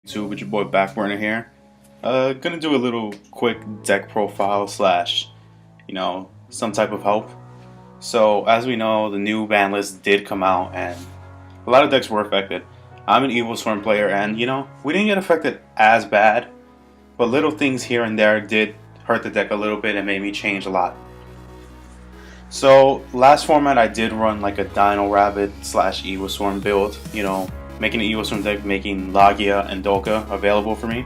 YouTube with your boy Backburner here. Gonna do a little quick deck profile slash, some type of help. So as we know, the new ban list did come out and a lot of decks were affected. I'm an Evilswarm player and we didn't get affected as bad, but little things here and there did hurt the deck a little bit and made me change a lot. So last format I did run like a Dino Rabbit slash Evilswarm build, making an Evilswarm deck, making Lagia and Dolka available for me.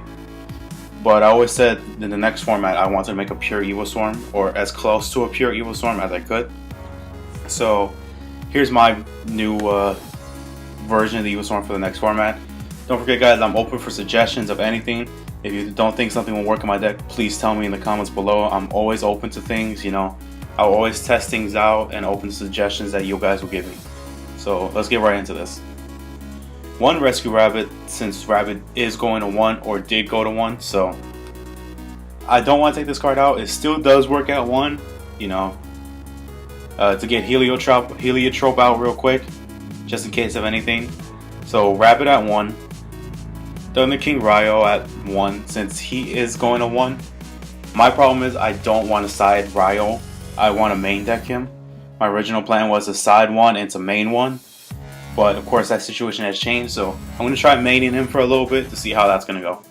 But I always said in the next format I wanted to make a pure Evilswarm, or as close to a pure Evilswarm as I could. So here's my new version of the Evilswarm for the next format. Don't forget guys, I'm open for suggestions of anything. If you don't think something will work in my deck, please tell me in the comments below. I'm always open to things, I'll always test things out and open to suggestions that you guys will give me. So let's get right into this. One Rescue Rabbit, since Rabbit is going to 1 or did go to 1, so I don't want to take this card out. It still does work at 1, to get Heliotrope out real quick, just in case of anything. So Rabbit at 1, Thunder King Ryo at 1, since he is going to 1. My problem is I don't want to side Ryo. I want to main deck him. My original plan was to side 1 into main 1. But of course that situation has changed, so I'm going to try maining him for a little bit to see how that's going to go.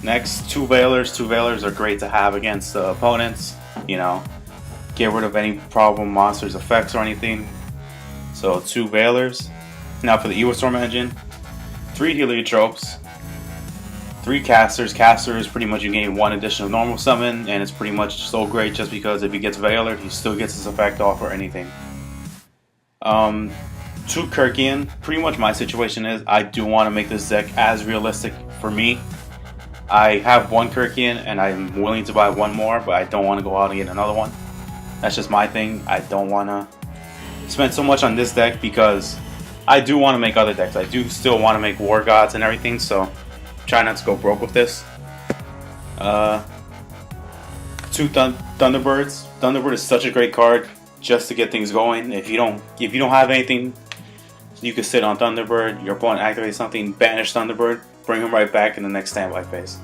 Next, two Veilers. Two Veilers are great to have against the opponents. Get rid of any problem monsters, effects, or anything. So two Veilers. Now for the Evilswarm engine, 3 Heliotropes, 3 Casters. Caster is pretty much you gain 1 additional normal summon, and it's pretty much so great just because if he gets Veiler, he still gets his effect off or anything. 2 Kirkian. Pretty much my situation is I do want to make this deck as realistic for me. I have 1 Kirkian and I'm willing to buy 1 more, but I don't want to go out and get another one. That's just my thing. I don't want to spend so much on this deck because I do want to make other decks. I do still want to make War Gods and everything, so try not to go broke with this. 2 Thunderbirds. Thunderbird is such a great card just to get things going. If you don't have anything, you can sit on Thunderbird, your opponent activates something, banish Thunderbird, bring him right back in the next standby phase.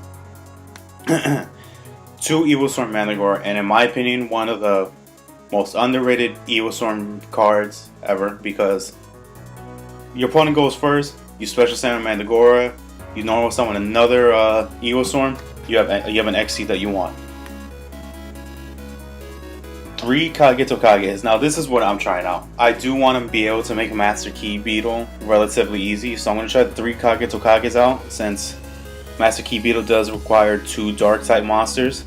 2 Evilswarm Manticore, and in my opinion, one of the most underrated Evilswarm cards ever, because your opponent goes first, you special summon Manticore, you normal summon another Evilswarm, you have an XC that you want. 3 Kage-Tokages. Now this is what I'm trying out. I do want to be able to make a Master Key Beetle relatively easy, so I'm going to try 3 Kage-Tokages out, since Master Key Beetle does require 2 Dark type monsters.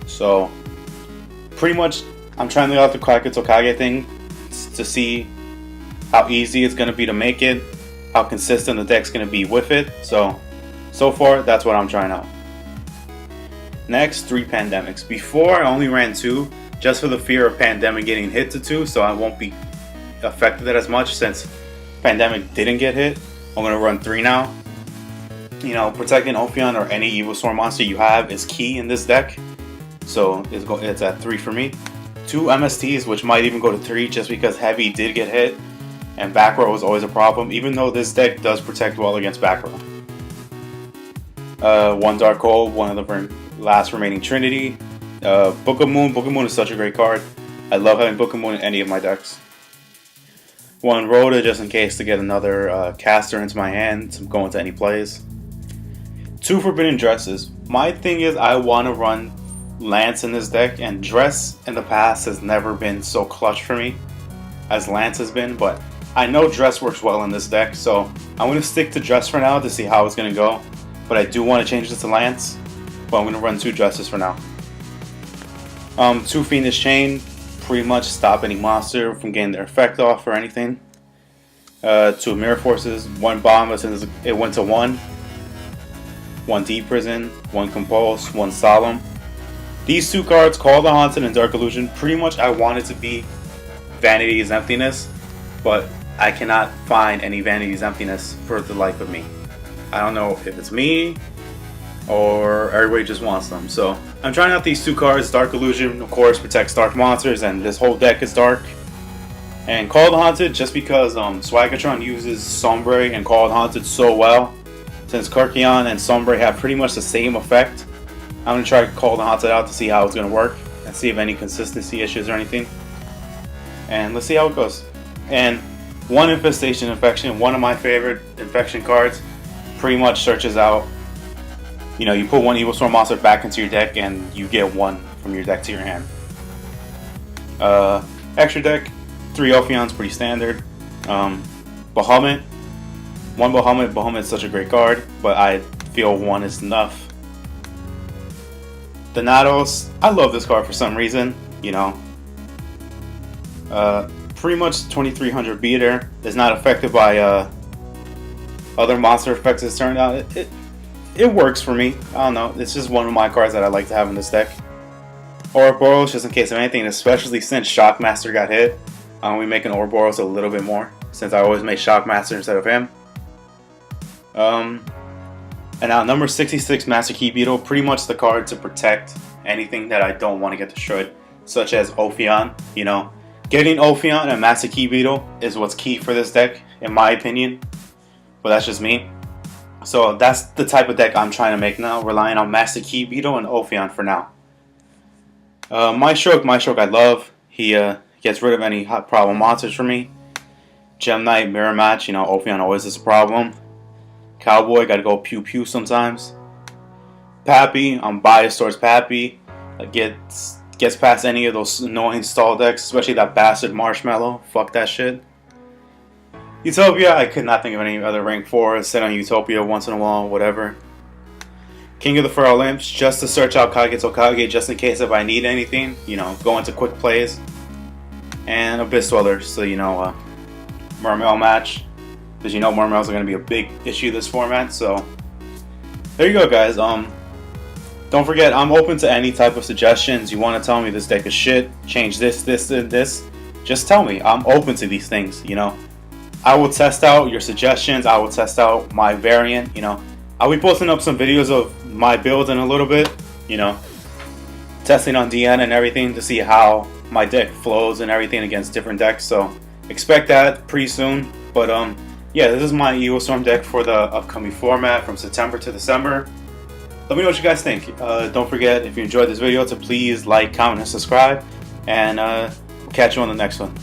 So pretty much I'm trying out the Kage-Tokage thing to see how easy it's going to be to make it, how consistent the deck's going to be with it. So far that's what I'm trying out. Next, 3 Pandemics. Before I only ran 2 just for the fear of Pandemic getting hit to 2, so I won't be affected as much since Pandemic didn't get hit. I'm going to run 3 now. Protecting Ophion or any Evilswarm monster you have is key in this deck, so it's at 3 for me. 2 MSTs, which might even go to 3 just because Heavy did get hit and back row is always a problem, even though this deck does protect well against back row. 1 Dark Hole, one of the last remaining Trinity. Book of Moon. Book of Moon is such a great card. I love having Book of Moon in any of my decks. 1 Rhoda, just in case to get another caster into my hand to go into any plays. 2 Forbidden Dresses. My thing is I want to run Lance in this deck, and Dress in the past has never been so clutch for me as Lance has been, but I know Dress works well in this deck, so I'm going to stick to Dress for now to see how it's going to go, but I do want to change this to Lance. But I'm going to run 2 Dresses for now. 2 Fiendish Chain, pretty much stop any monster from getting their effect off or anything. 2 Mirror Forces, 1 Bomb since it went to 1. 1 Deep Prison, 1 Compulse, 1 Solemn. These 2 cards, Call the Haunted and Dark Illusion, pretty much I wanted to be Vanity's Emptiness, but I cannot find any Vanity's Emptiness for the life of me. I don't know if it's me, or everybody just wants them. So I'm trying out these 2 cards. Dark Illusion, of course, protects dark monsters, and this whole deck is dark. And Call the Haunted, just because Swagatron uses Sombre and Call the Haunted so well, Since Karkion and Sombre have pretty much the same effect, I'm going to try to call the Haunted out to see how it's going to work and see if any consistency issues or anything. And let's see how it goes. And one Infestation Infection, one of my favorite infection cards, pretty much searches out, you know, you put one Evilswarm monster back into your deck and you get one from your deck to your hand. Extra deck, 3 Ophions, pretty standard. Bahamut, 1 Bahamut. Bahamut is such a great card, but I feel 1 is enough. Thanatos, I love this card for some reason, you know. Pretty much 2300 beater, is not affected by other monster effects as turned out. It works for me. I don't know, it's just one of my cards that I like to have in this deck. Ouroboros, just in case of anything, especially since Shockmaster got hit. We make an Ouroboros a little bit more, since I always make Shockmaster instead of him. And now number 66, Master Key Beetle, pretty much the card to protect anything that I don't want to get destroyed, such as Ophion. You know, getting Ophion and Master Key Beetle is what's key for this deck, in my opinion. But that's just me. So that's the type of deck I'm trying to make now, relying on Master Key Beetle and Ophion for now. Maestroke I love. He gets rid of any hot problem monsters for me. Gem Knight, Mirror Match, you know, Ophion always is a problem. Cowboy, gotta go pew pew sometimes. Pappy, I'm biased towards Pappy. Gets past any of those annoying stall decks, especially that bastard Marshmallow. Fuck that shit. Utopia, I could not think of any other rank 4. Set on Utopia once in a while, whatever. King of the Feral Imps, just to search out Kagetokage, just in case if I need anything, you know, go into quick plays. And Abyss Dweller, so you know, Mermail match, because you know Mermails are going to be a big issue this format, so there you go, guys. Don't forget, I'm open to any type of suggestions. You want to tell me this deck is shit, change this, this, and this, just tell me. I'm open to these things, you know. I will test out your suggestions, I will test out my variant, you know. I'll be posting up some videos of my build in a little bit, you know, testing on DN and everything to see how my deck flows and everything against different decks, so expect that pretty soon. But yeah, this is my Evilswarm deck for the upcoming format from September to December. Let me know what you guys think. Don't forget, if you enjoyed this video, to please like, comment, and subscribe, and we'll catch you on the next one.